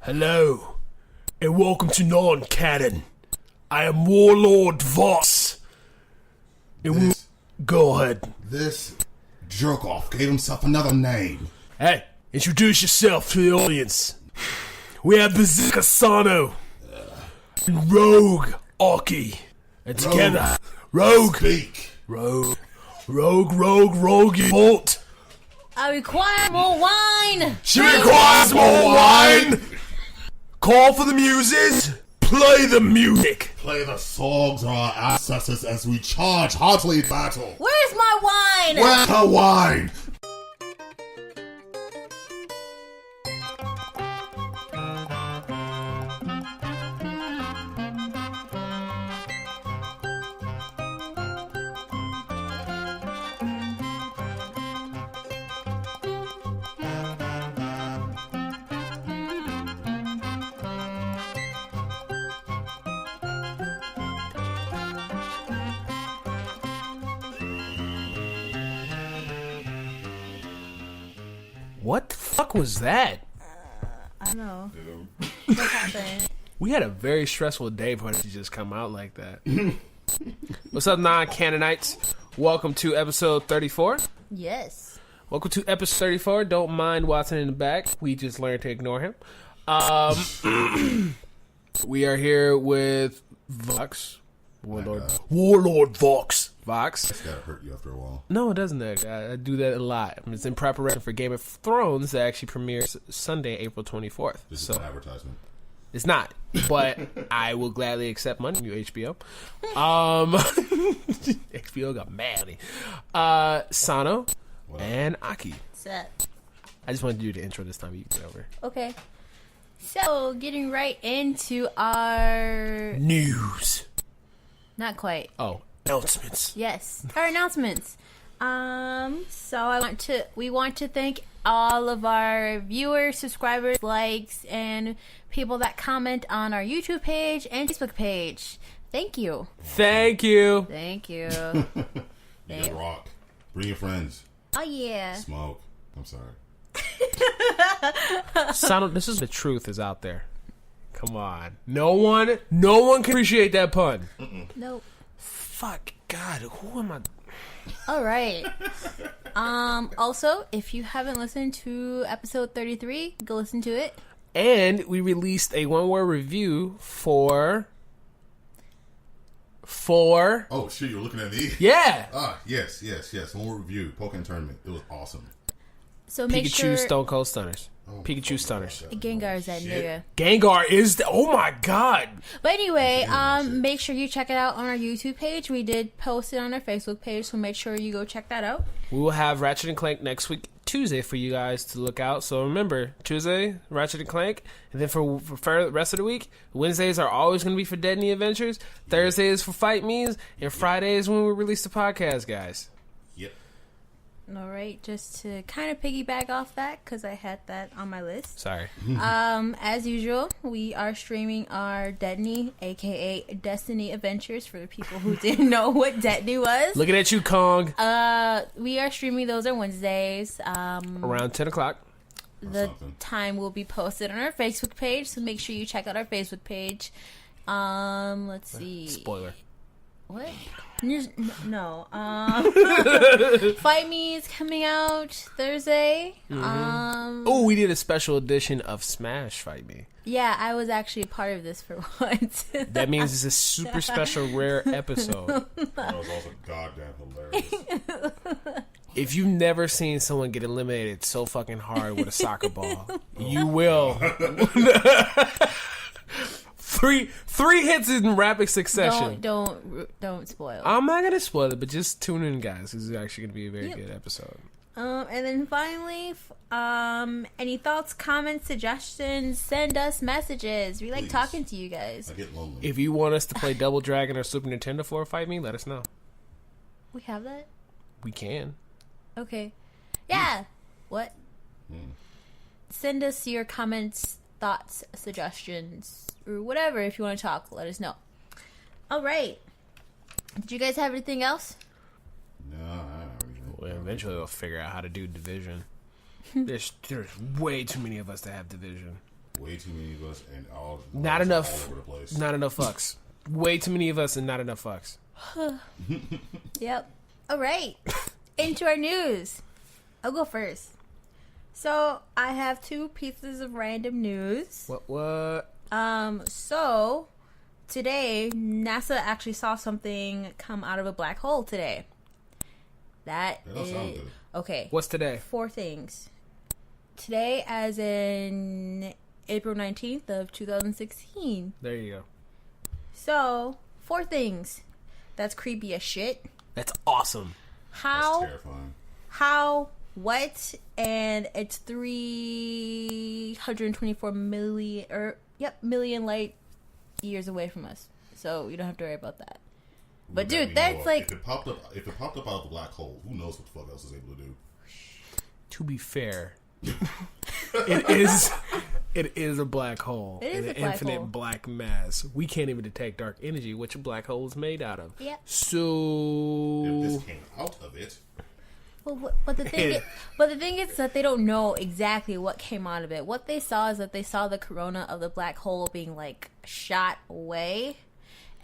Hello, and welcome to Non-Canon. I am Warlord Voxx. And go ahead. This jerk-off gave himself another name. Hey, introduce yourself to the audience. We have Berserker Sano and Rogue Aki. And together, Rogue. Speak. Rogue, Vault. I require more wine! She requires more wine! Call for the muses. Play the music. Play the songs of our ancestors as we charge heartily in battle. Where's my wine? Where's the wine? What the fuck was that? I don't know. What happened? We had a very stressful day for it to just come out like that. What's up, non-canonites? Welcome to episode 34. Yes. Welcome to episode 34. Don't mind Watson in the back. We just learned to ignore him. We are here with Voxx. Warlord Voxx. Voxx. That's gotta hurt you after a while. No, it doesn't. I do that a lot. It's in preparation for Game of Thrones that actually premieres Sunday, April 24th. This is an advertisement. It's not, but I will gladly accept money from you, HBO. HBO got mad. Sano and Aki. Set. I just wanted to do the intro this time. You can get over. Okay. So, getting right into our... News. Not quite. Oh, announcements. Yes. Our announcements. So we want to thank all of our viewers, subscribers, likes, and people that comment on our YouTube page and Facebook page. Thank you. Thank you. Thank you. You guys rock. Bring your friends. Oh, yeah. Smoke. I'm sorry. Sano, this is the truth is out there. Come on. No one can appreciate that pun. Nope. Fuck. God, who am I? All right. Also, if you haven't listened to episode 33, go listen to it. And we released a one-word review for... Oh, shit, you're looking at me? Yeah. Yes. One more review. Pokemon Tournament. It was awesome. So make Pikachu sure... Stone Cold Stunners. Oh, Pikachu Stunners. Gengar is that nigga. Gengar is oh my god. But anyway, make sure you check it out on our YouTube page. We did post it on our Facebook page, so make sure you go check that out. We will have Ratchet and Clank next week, Tuesday, for you guys to look out. So remember, Tuesday, Ratchet and Clank. And then for the rest of the week, Wednesdays are always going to be for Deadly Adventures. Thursday is for Fight Me's. And Friday is when we release the podcast, guys. Yep. All right, just to kind of piggyback off that, because I had that on my list. Sorry. As usual, we are streaming our Destiny, a.k.a. Destiny Adventures, for the people who didn't know what Destiny was. Looking at you, Kong. We are streaming those on Wednesdays. Around 10 o'clock. The time will be posted on our Facebook page, so make sure you check out our Facebook page. Let's see. Spoiler. What? No. Fight Me is coming out Thursday. Oh, we did a special edition of Smash Fight Me. Yeah, I was actually a part of this for once. That means it's a super special, rare episode. That was also goddamn hilarious. If you've never seen someone get eliminated so fucking hard with a soccer ball, you will. Three hits in rapid succession. Don't spoil. I'm not gonna spoil it, but just tune in, guys. This is actually gonna be a very good episode. And then finally, any thoughts, comments, suggestions? Send us messages. We like talking to you guys. I get lonely. If you want us to play Double Dragon or Super Nintendo for Fight Me, let us know. We have that? We can. Okay. Yeah. What? Send us your comments, thoughts, suggestions, or whatever. If you want to talk, let us know. All right. Did you guys have anything else? No, I don't have anything. Well, eventually they'll figure out how to do division. There's way too many of us to have division. Way too many of us and all Not all enough. over the place. Not enough fucks. Way too many of us and not enough fucks. Yep. All right. Into our news. I'll go first. So I have 2 pieces of random news. What? So today NASA actually saw something come out of a black hole today. That don't sound is good. okay. What's today? 4 things. Today, as in April 19th of 2016. There you go. So 4 things. That's creepy as shit. That's awesome. How? That's terrifying. How? What? And it's 324 million light years away from us. So you don't have to worry about that. But Well, dude, that's like if it popped up out of the black hole, who knows what the fuck else is able to do? To be fair, it is a black hole. It is an a black infinite hole. black mass. We can't even detect dark energy, which a black hole is made out of. Yeah. So If this came out of it, well, but the thing is that they don't know exactly what came out of it. What they saw is that they saw the corona of the black hole being like shot away,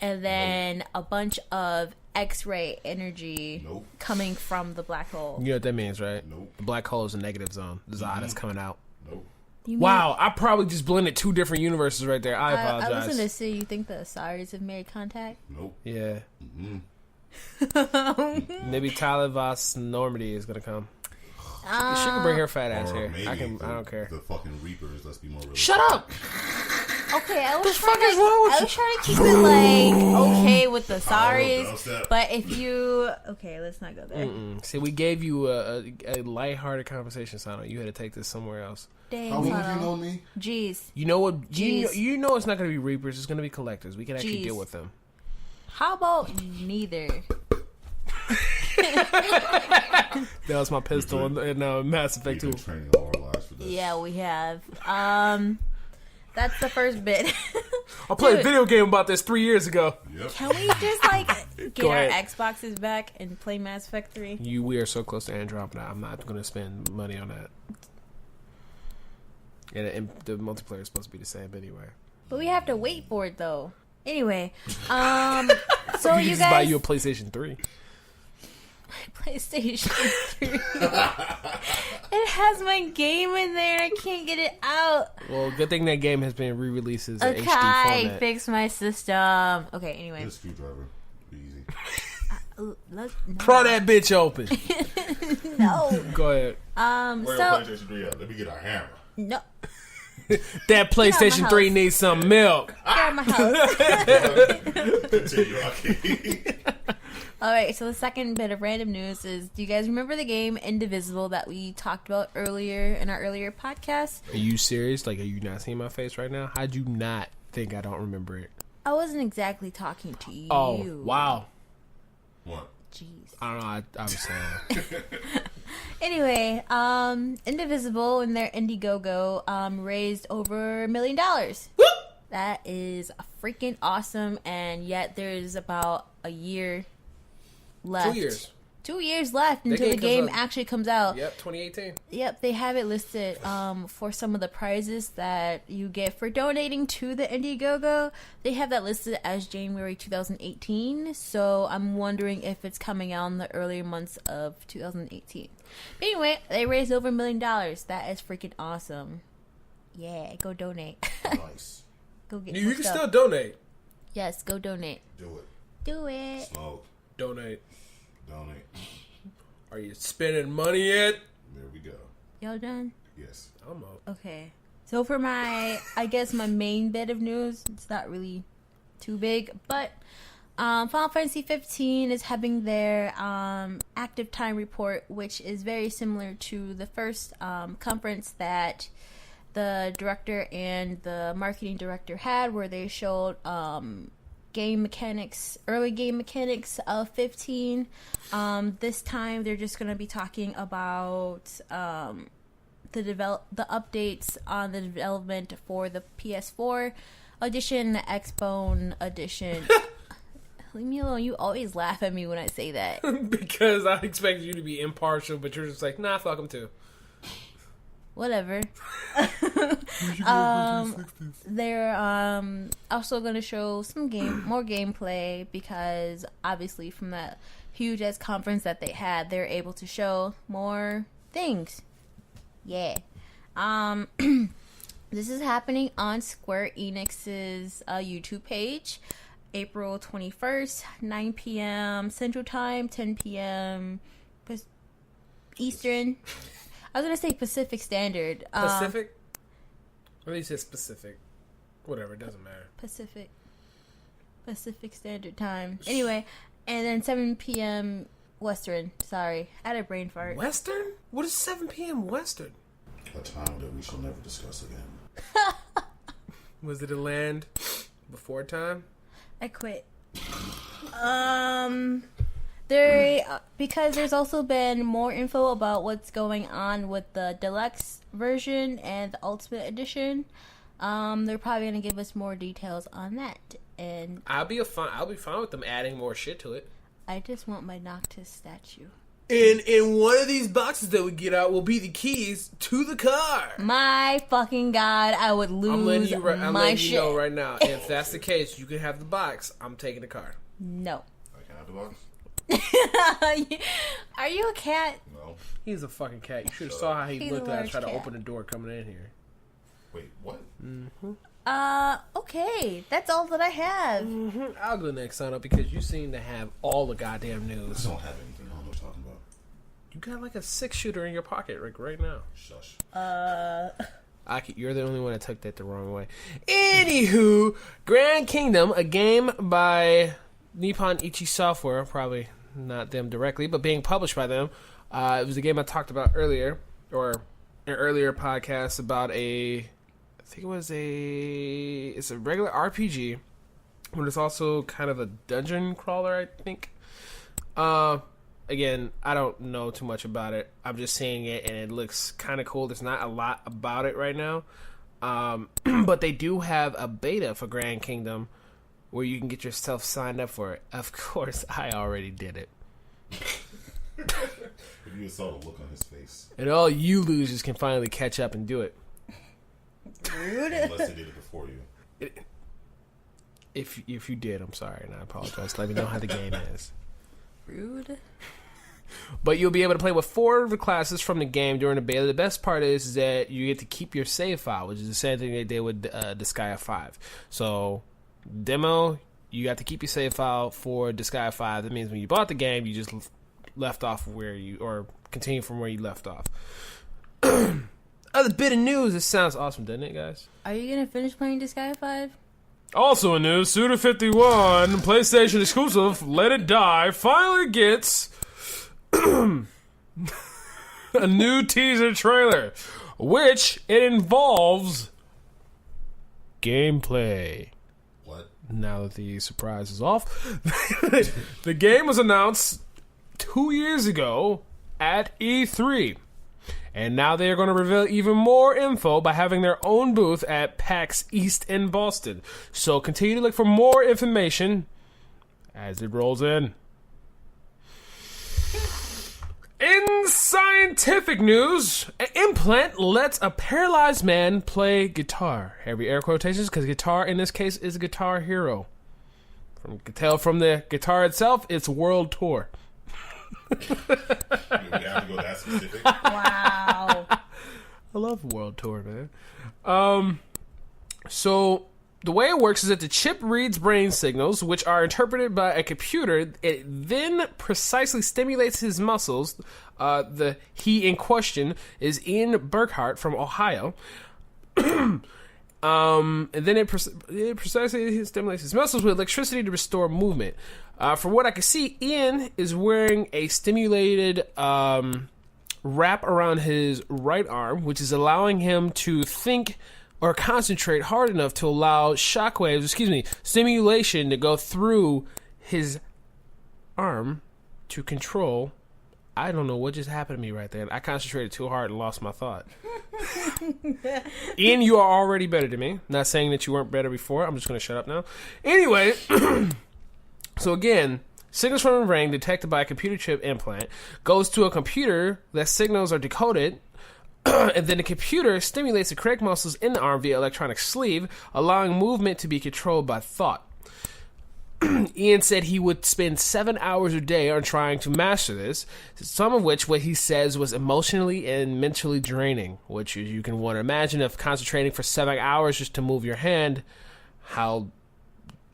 and then a bunch of X-ray energy Nope. coming from the black hole. you know what that means, right? Nope. The black hole is a negative zone. The Zod is coming out. nope. You mean- Wow, I probably just blended 2 different universes right there. I I apologize. was gonna say, you think the Osiris have made contact? Nope. Yeah. Mm-hmm. Maybe Tyler Voss Normandy is gonna come. She can bring her fat ass Or here. maybe I don't care. The fucking Reapers. Let's be more realistic. Shut up! Okay, I was The fuck is wrong with I was trying to keep it like okay with the Osiris, dubstep. but if you let's not go there. See, we gave you a lighthearted conversation, Sano. You had to take this somewhere else. Dang, How long have you Sano. known me? Jeez, You know what? Jeez. You know it's not going to be Reapers. It's going to be Collectors. We can actually Jeez. deal with them. how about neither? That was my pistol in Mass We've Effect 2. been training all our lives for this. Yeah, we have. That's the first bit. I played a Dude. video game about this 3 years ago. Yep. Can we just like get Go our ahead. Xboxes back and play Mass Effect 3? We are so close to airdrop now. I'm not going to spend money on that. And the multiplayer is supposed to be the same anyway. But we have to wait for it though. Anyway, so You you just buy guys you a PlayStation 3. PlayStation 3. It has my game in there and I can't get it out. Well, good thing that game has been re-released as an HD Okay, format. fix my system. Okay, anyway. This screwdriver. Be easy. Let's, Pry that bitch open. no. Go ahead. Where So PlayStation 3 at? Let me get our hammer. no. That PlayStation house. 3 needs some milk. Get out of my house. Continue, Aki. All right, so the second bit of random news is: do you guys remember the game Indivisible that we talked about earlier in our earlier podcast? Are you serious? Like, are you not seeing my face right now? How'd you not think I don't remember it? I wasn't exactly talking to you. Oh, wow. What? Jeez. I don't know. I was saying. Anyway, Indivisible and their Indiegogo raised over $1 million. That is freaking awesome, and yet there's about a year left. 2 years. 2 years left until game the game comes out. actually comes out. Yep, 2018. Yep, they have it listed for some of the prizes that you get for donating to the Indiegogo. They have that listed as January 2018, so I'm wondering if it's coming out in the earlier months of 2018. But anyway, they raised over $1 million. That is freaking awesome. Yeah, go donate. Nice. Go get You more can stuff. still donate. Yes, go donate. Do it. Do it. Smoke. Donate. Donate. Are you spending money yet? There we go. Y'all done? Yes. I'm up. Okay. So for my main bit of news, it's not really too big, but Final Fantasy 15 is having their active time report, which is very similar to the first conference that the director and the marketing director had, where they showed game mechanics, early game mechanics of 15. This time they're just going to be talking about the updates on the development for the PS4 edition, the Xbone edition. Leave me alone. You always laugh at me when I say that. Because I expected you to be impartial, but you're just like, nah, fuck them too. Whatever. They're also going to show some more gameplay because obviously from that huge ass conference that they had, they're able to show more things. Yeah. This is happening on Square Enix's YouTube page, April 21st, 9 p.m. Central Time, 10 p.m. Eastern. I was going to say Pacific Standard. Pacific? Or at least it's Pacific. Whatever, it doesn't matter. Pacific Standard Time. Anyway, and then 7 p.m. Western. Sorry, I had a brain fart. Western? What is 7 p.m. Western? A time that we shall never discuss again. Was it a land before time? I quit. Because there's also been more info about what's going on with the deluxe version and the ultimate edition. They're probably gonna give us more details on that, and I'll be fine with them adding more shit to it. I just want my Noctis statue. And in one of these boxes that we get out will be the keys to the car. My fucking god, I would lose I'm letting you know right now. If that's the case, you can have the box. I'm taking the car. No. I can have the box? Are you a cat? No. He's a fucking cat. You should have saw how he looked at us try to open the door coming in here. Wait, what? Mm-hmm. Okay. That's all that I have. Mm-hmm. I'll go next, Sano, because you seem to have all the goddamn news. I don't have anything. I don't know what you're talking about. You got like a 6-shooter in your pocket, Rick, right now. Shush. Aki, you're the only one that took that the wrong way. Anywho, Grand Kingdom, a game by Nippon Ichi Software, probably not them directly, but being published by them. It was a game I talked about earlier, or an earlier podcast about it's a regular RPG, but it's also kind of a dungeon crawler, I think. Again, I don't know too much about it. I'm just seeing it, and it looks kind of cool. There's not a lot about it right now. But they do have a beta for Grand Kingdom where you can get yourself signed up for it. Of course, I already did it. If you saw the look on his face. And all you losers can finally catch up and do it. Rude. Unless they did it before you. If you did, I'm sorry, and I apologize. Let me know how the game is. Rude. But you'll be able to play with 4 of the classes from the game during the beta. The best part is that you get to keep your save file, which is the same thing they did with Disgaea 5. So, demo, you got to keep your save file for Disgaea 5. That means when you bought the game, you just left off or continue from where you left off. Other bit of news. This sounds awesome, doesn't it, guys? Are you gonna finish playing Disgaea 5? Also in news, Suda51, PlayStation exclusive, Let It Die, finally gets a new teaser trailer, which it involves gameplay. What? Now that the surprise is off, the game was announced 2 years ago at E3. And now they are going to reveal even more info by having their own booth at PAX East in Boston. So continue to look for more information as it rolls in. In scientific news, an implant lets a paralyzed man play guitar. Heavy air quotations, because guitar in this case is a Guitar Hero. You can tell from the guitar itself, it's World Tour. We have to go that specific. Wow. I love World Tour, man. So the way it works is that the chip reads brain signals, which are interpreted by a computer. It then precisely stimulates his muscles. He in question is Ian Burkhart from Ohio. And then it precisely stimulates his muscles with electricity to restore movement. From what I can see, Ian is wearing a stimulated wrap around his right arm, which is allowing him to think or concentrate hard enough to allow stimulation to go through his arm to control. I don't know what just happened to me right there. I concentrated too hard and lost my thought. Ian, you are already better than me. Not saying that you weren't better before. I'm just going to shut up now. Anyway, so again, signals from the brain detected by a computer chip implant goes to a computer that signals are decoded And then the computer stimulates the correct muscles in the arm via electronic sleeve, allowing movement to be controlled by thought. Ian said he would spend 7 hours a day on trying to master this, some of which, what he says, was emotionally and mentally draining, which you can want to imagine if concentrating for 7 hours just to move your hand, how,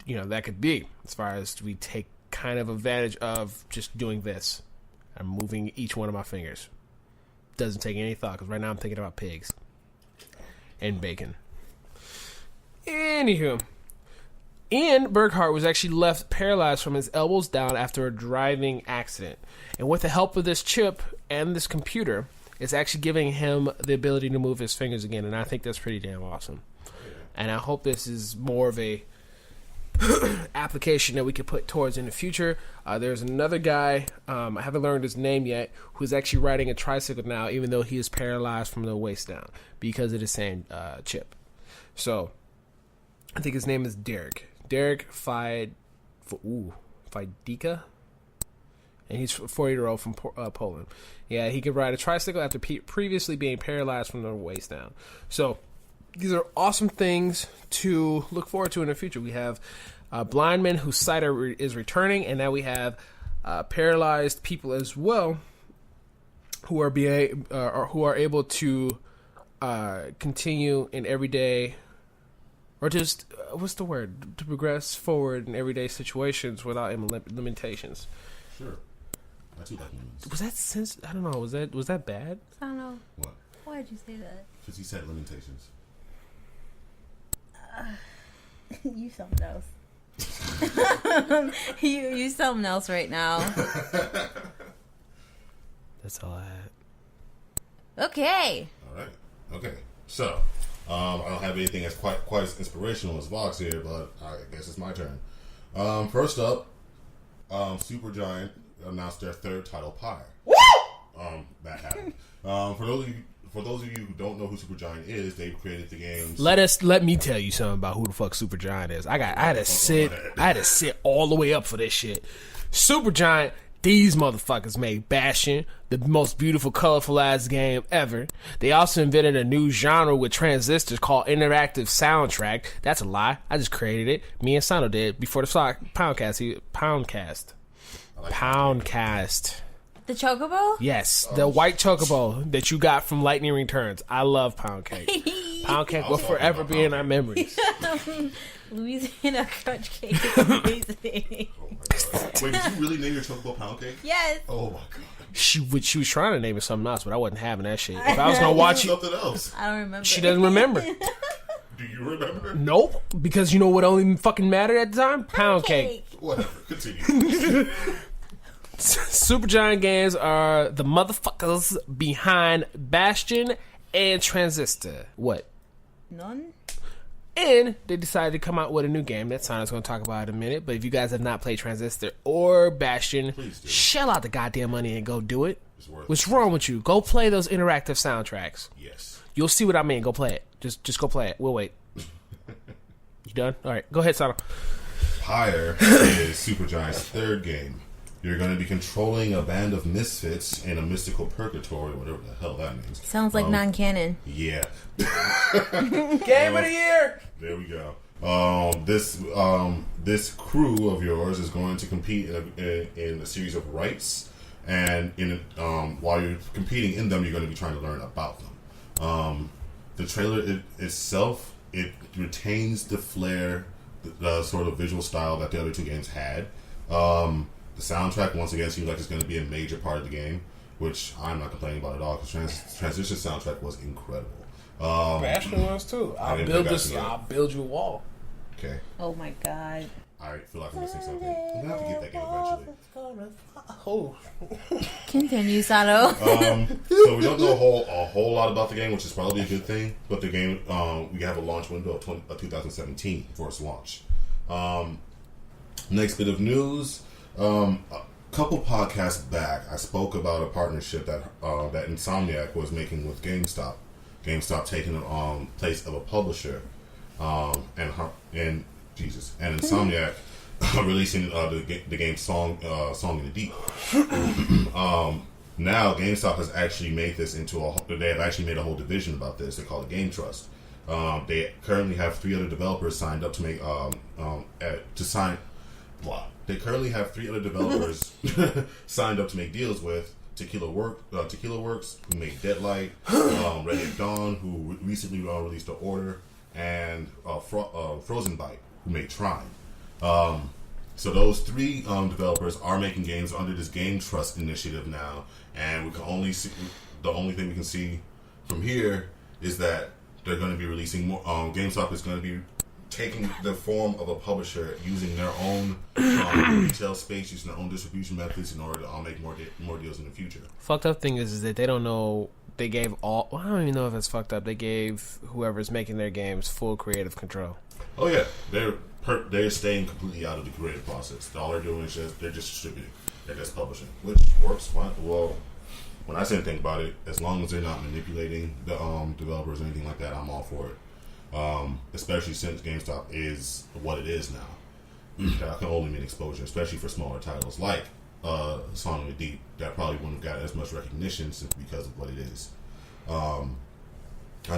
that could be, as far as we take kind of advantage of just doing this. I'm moving each one of my fingers. Doesn't take any thought, because right now I'm thinking about pigs and bacon. Anywho, Ian Burkhart was actually left paralyzed from his elbows down after a driving accident. And with the help of this chip and this computer, it's actually giving him the ability to move his fingers again. And I think that's pretty damn awesome. And I hope this is more of a application that we could put towards in the future. There's another guy, I haven't learned his name yet, who's actually riding a tricycle now, even though he is paralyzed from the waist down because of the same chip. So, I think his name is Derek. Derek Fidika, and he's a 40-year-old from Poland. Yeah, he could ride a tricycle after previously being paralyzed from the waist down. So, these are awesome things to look forward to in the future. We have blind men whose sight is returning, and now we have paralyzed people as well who are able to continue in everyday, or just what's the word, to progress forward in everyday situations without limitations. Sure. That's what that means. Was that I don't know. Was that bad? I don't know. What? Why did you say that? Because he said limitations. You something else. you something else right now. That's all I had. Okay. All right. Okay. So, I don't have anything that's quite as inspirational as Voxx here, but I guess it's my turn. First up, Supergiant announced their third title, Pyre. Woo! That happened. For those of you who don't know who Supergiant is, they've created the games. Let me tell you something about who the fuck Supergiant is. I had to sit all the way up for this shit. Supergiant, these motherfuckers made Bastion, the most beautiful, colorful ass game ever. They also invented a new genre with transistors called interactive soundtrack. That's a lie. I just created it. Me and Sano did before the Poundcast. Poundcast. The Chocobo? Yes, the white Chocobo that you got from Lightning Returns. I love Pound Cake. Pound Cake will forever be in our memories. Louisiana Crunch Cake is amazing. Oh my god! Wait, did you really name your Chocobo Pound Cake? Yes. Oh my god! She was trying to name it something else, but I wasn't having that shit. If I was gonna watch it, something else. I don't remember. She doesn't remember. Do you remember? Nope, because you know what only fucking mattered at the time? Pound Cake. Whatever. Continue. Supergiant Games are the motherfuckers behind Bastion and Transistor. What? None? And they decided to come out with a new game that Sana's going to talk about in a minute. But if you guys have not played Transistor or Bastion, shell out the goddamn money and go do it. What's wrong with you? Go play those interactive soundtracks. Yes. You'll see what I mean. Go play it. Just go play it. We'll wait. You done? All right. Go ahead, Sana. Pyre is Supergiant's third game. You're going to be controlling a band of misfits in a mystical purgatory, whatever the hell that means. Sounds like non-canon. Yeah. Game of the year! There we go. This crew of yours is going to compete in a series of rites, and while you're competing in them, you're going to be trying to learn about them. The trailer itself, it retains the flair, the sort of visual style that the other two games had. The soundtrack, once again, seems like it's going to be a major part of the game, which I'm not complaining about at all, because Transition soundtrack was incredible. Bastion was too. I'll build you a wall. Okay. Oh my god. I feel like I'm missing something. I'm going to have to get that game eventually. Oh. Continue, Sano. So we don't know a whole lot about the game, which is probably a good thing, but the game, we have a launch window of 2017 for its launch. Next bit of news. A couple podcasts back, I spoke about a partnership that Insomniac was making with GameStop. GameStop taking the place of a publisher, and Insomniac Now, GameStop has actually made this into they have actually made a whole division about this. They call it Game Trust. They currently have 3 other developers signed up to make They currently have 3 other developers signed up to make deals with Tequila Works, who made Deadlight, Red Dead Dawn, who recently released The Order, and Frozen Byte, who made Trine. So those 3 developers are making games under this Game Trust initiative now, and we can only see, the only thing we can see from here is that they're going to be releasing more. GameStop is going to be taking the form of a publisher, using their own retail space, using their own distribution methods in order to make more deals in the future. Fucked up thing is that they don't know. They gave all. Well, I don't even know if it's fucked up. They gave whoever's making their games full creative control. Oh yeah, they're staying completely out of the creative process. All they're doing is they're just distributing. They're just publishing, which works fine. Well, when I say think about it, as long as they're not manipulating the developers or anything like that, I'm all for it. Especially since GameStop is what it is now. That can only mean exposure, especially for smaller titles like Song of the Deep, that probably wouldn't have got as much recognition simply because of what it is. I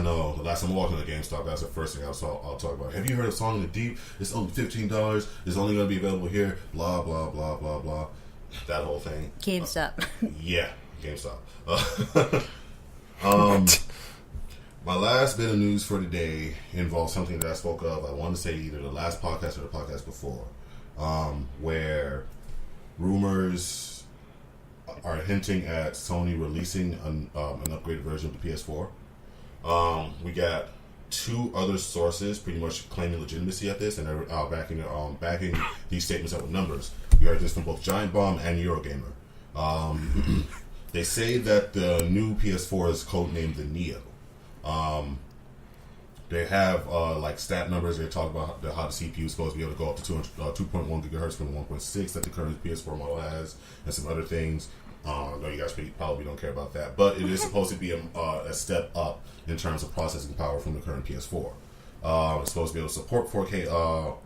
know the last time I walked into GameStop, that's the first thing I'll talk about. Have you heard of Song of the Deep? It's only $15. It's only going to be available here. Blah, blah, blah, blah, blah. That whole thing. GameStop. Yeah, GameStop. My last bit of news for today involves something that I spoke of, I want to say either the last podcast or the podcast before, where rumors are hinting at Sony releasing an upgraded version of the PS4. We got 2 other sources pretty much claiming legitimacy at this, and they're backing these statements up with numbers. We heard this from both Giant Bomb and Eurogamer. They say that the new PS4 is codenamed the Neo. They have like stat numbers. They talk about how the CPU is supposed to be able to go up to 2.1 gigahertz from the 1.6 that the current PS4 model has, and some other things. I know you guys probably don't care about that, but it is supposed to be a step up in terms of processing power from the current PS4. It's supposed to be able to support 4K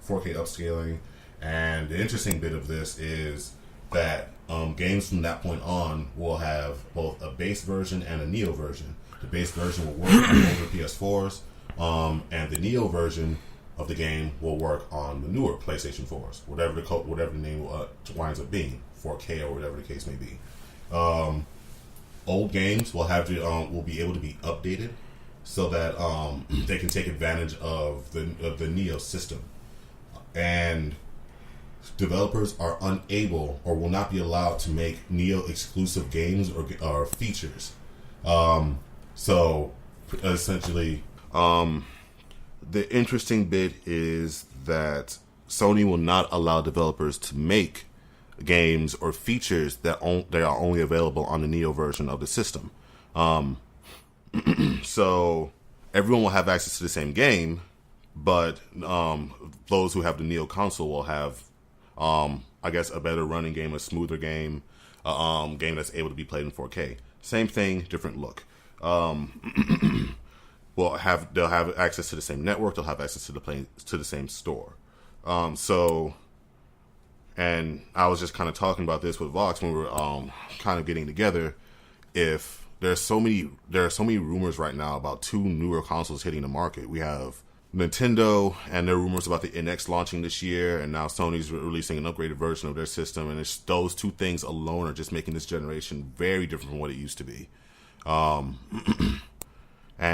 upscaling, and the interesting bit of this is that games from that point on will have both a base version and a Neo version. The base version will work on older PS4s, and the Neo version of the game will work on the newer PlayStation 4s, whatever the name winds up being, 4K or whatever the case may be. Old games will be able to be updated so that they can take advantage of the Neo system, and developers are unable or will not be allowed to make Neo exclusive games or features. So essentially, the interesting bit is that Sony will not allow developers to make games or features that they are only available on the Neo version of the system. So everyone will have access to the same game, but those who have the Neo console will have, I guess, a better running game, a smoother game, game that's able to be played in 4K. Same thing, different look. They'll have access to the same network. They'll have access to the same store. And I was just kind of talking about this with Voxx when we were kind of getting together. If there are so many rumors right now about 2 newer consoles hitting the market. We have Nintendo, and there are rumors about the NX launching this year, and now Sony's releasing an upgraded version of their system. And it's those 2 things alone are just making this generation very different from what it used to be. And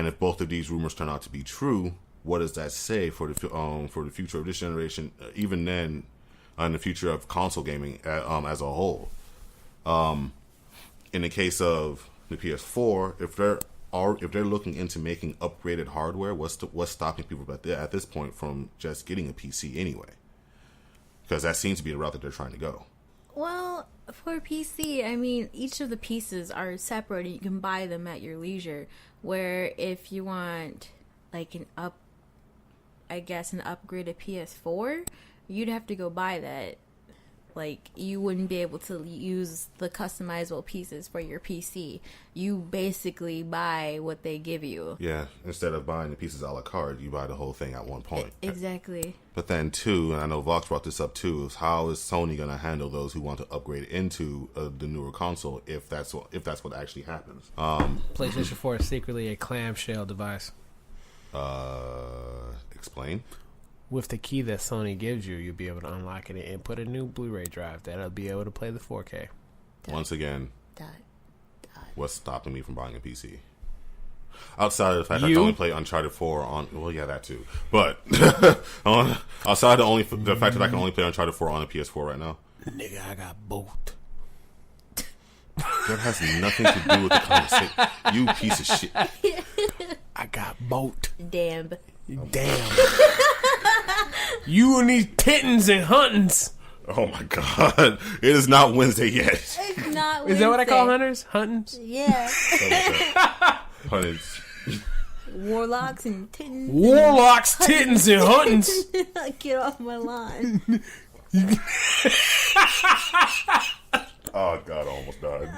if both of these rumors turn out to be true, what does that say for the future of this generation? Even then, in the future of console gaming as a whole. In the case of the PS4, if they're looking into making upgraded hardware, what's stopping people at this point from just getting a PC anyway? Because that seems to be the route that they're trying to go. Well, for PC, I mean, each of the pieces are separate. You can buy them at your leisure. Where if you want like an upgraded PS4, you'd have to go buy that like you wouldn't be able to use the customizable pieces for your PC. You basically buy what they give you. Yeah, instead of buying the pieces a la carte, you buy the whole thing at one point. Exactly. But then, too, and I know Voxx brought this up, too, is how is Sony going to handle those who want to upgrade into the newer console if that's what actually happens? PlayStation 4 is secretly a clamshell device. Explain? With the key that Sony gives you, you'll be able to unlock it and put a new Blu-ray drive that'll be able to play the 4K. Once again, what's stopping me from buying a PC? Outside of the fact I can only play Uncharted 4 on... Well, yeah, that too. But outside the fact that I can only play Uncharted 4 on a PS4 right now. Nigga, I got both. That has nothing to do with the conversation. You piece of shit. I got both. Damn. You and these pittings and huntings. Oh my god. It is not Wednesday yet. It's not Wednesday. Is that what I call hunters? Huntings? Yeah. Hunters. Warlocks and tittins. Warlocks, tittins, and huntings. Get off my lawn. Oh god, I almost died.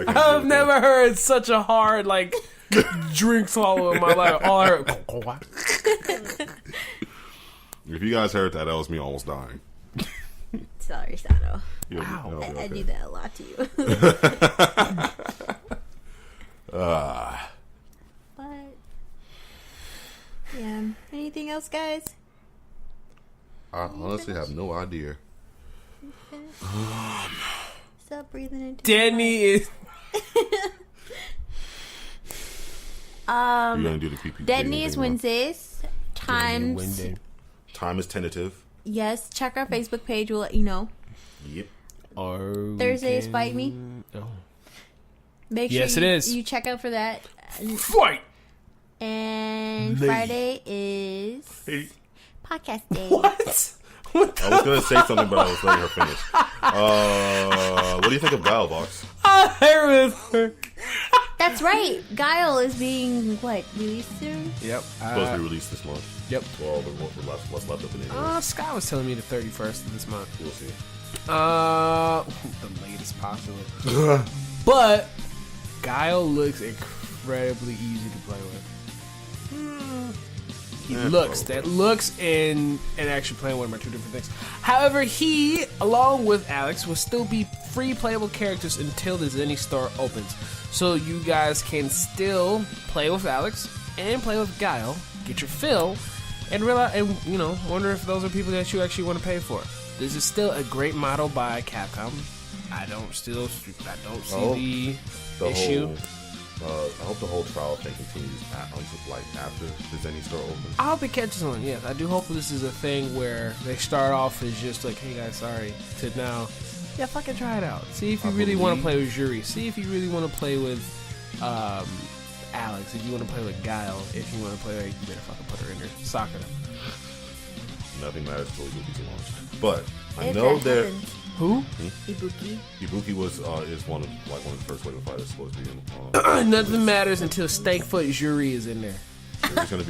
I've never heard such a hard, like, drink swallow in my life. All I heard... If you guys heard that, that was me almost dying. Sorry, Sano. Wow. I do that a lot to you. But yeah. Anything else, guys? I honestly have no idea. Stop breathing into Danny is... You're gonna do the PP. Deadney is Wednesdays. Times. Time is tentative. Yes, check our Facebook page. We'll let you know. Yep. Or Thursdays, Fight Me. Oh. Make sure Yes, it is. you check out for that. Fight! And Friday is podcast day. What? What I was gonna say something, but I was letting her finish. What do you think of Guile, Voxx? That's right. Guile is being released soon. Yep. Supposed to be released this month. Yep. Well, what's left of it. Scott was telling me the 31st of this month. We'll see. The latest possible. But Guile looks incredibly easy to play with. Looks and actually playing with him are two different things. However, he, along with Alex, will still be free playable characters until the Zenny store opens. So you guys can still play with Alex and play with Guile, get your fill, and realize, and wonder if those are people that you actually want to pay for. This is still a great model by Capcom. I don't see the issue. I hope the whole trial thing continues after the Zenny store opens. I hope it catches on. Yes, I do hope this is a thing where they start off as just like, "Hey guys, sorry," to now, yeah, fucking try it out. See if you really want to play with Yuri. See if you really want to play with Alex. If you want to play with Guile. If you want to play, you better fucking put her in there. Soccer. Nothing matters until Ibuki's launched. But I know that. Who? Ibuki. Ibuki is one of the first wave of fighters supposed to be in. Nothing matters until Stankfoot Yuri is in there.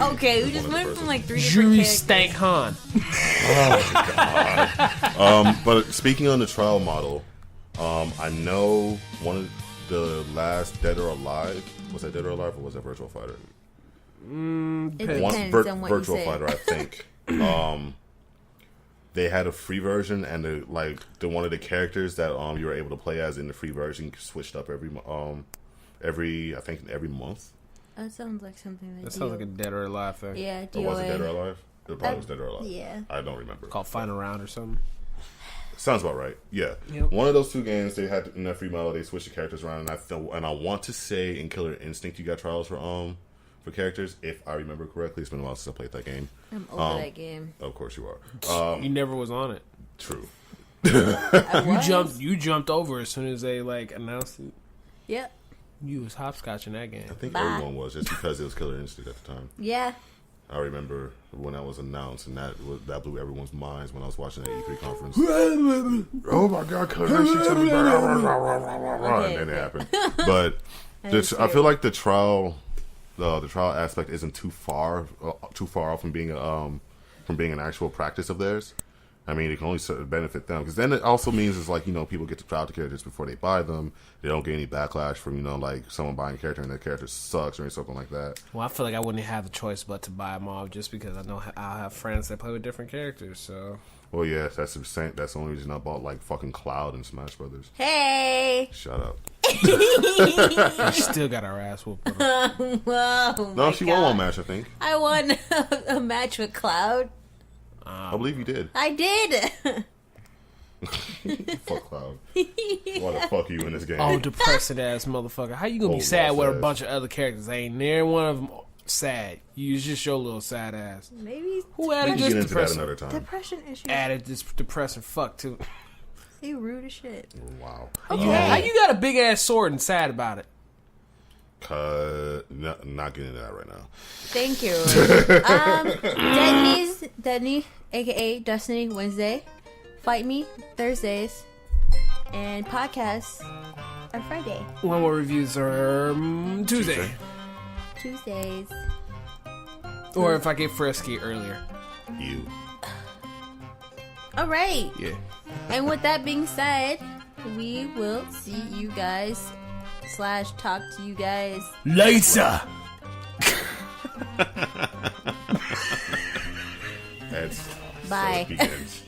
Okay, we just went from 3 different Yuri characters. Stank Han. Oh my god. But speaking on the trial model, I know one of the last Dead or Alive, was that Dead or Alive or was that Virtual Fighter? It depends on what Virtual you say. Fighter, I think. They had a free version, and the one of the characters that you were able to play as in the free version switched up every month. That sounds like something That sounds like a Dead or Alive thing. Yeah, Or was it Dead or Alive? It probably was Dead or Alive. Yeah. I don't remember. Called Final Round or something. Sounds about right. Yeah. Yep. One of those two games, they had in that free model, they switched the characters around, and I want to say in Killer Instinct you got trials for characters, if I remember correctly. It's been a while since I played that game. I'm over that game. Of course you are. You never was on it. True. You jumped over as soon as they announced it. Yep. You was hopscotching that game. I think everyone was, just because it was Killer Instinct at the time. Yeah. I remember when that was announced, and that blew everyone's minds when I was watching that E3 conference. Oh my god, Killer Instinct! And then it happened. But I feel like the trial aspect isn't too far off from being an actual practice of theirs. I mean, it can only benefit them, because then it also means it's like, people get to try out the characters before they buy them. They don't get any backlash from, like someone buying a character and their character sucks or something like that. Well, I feel like I wouldn't have the choice but to buy them all, just because I know I'll have friends that play with different characters. So. Well, yeah, that's the only reason I bought like fucking Cloud and Smash Brothers. Hey. Shut up. We still got our ass whooped. No, she won one match, I think. I won a match with Cloud. I believe you did. I did. Fuck Cloud. Why the fuck are you in this game? Oh, depressing ass motherfucker. How you gonna be sad with a bunch of other characters? Ain't near one of them sad. You just your little sad ass. Maybe. Who added We can this get into that depressing? another time. Depression issues. Added this depressing fuck to. You rude as shit. Wow. Okay. How you got a big ass sword and sad about it? Not getting into that right now. Thank you. Denny, aka Destiny, Wednesday. Fight Me, Thursdays. And podcasts are Friday. One more reviews are Tuesday. Tuesdays. Or if I get frisky earlier. You. Alright. Yeah. And with that being said, we will see you guys / talk to you guys Later. That's Bye. so it begins.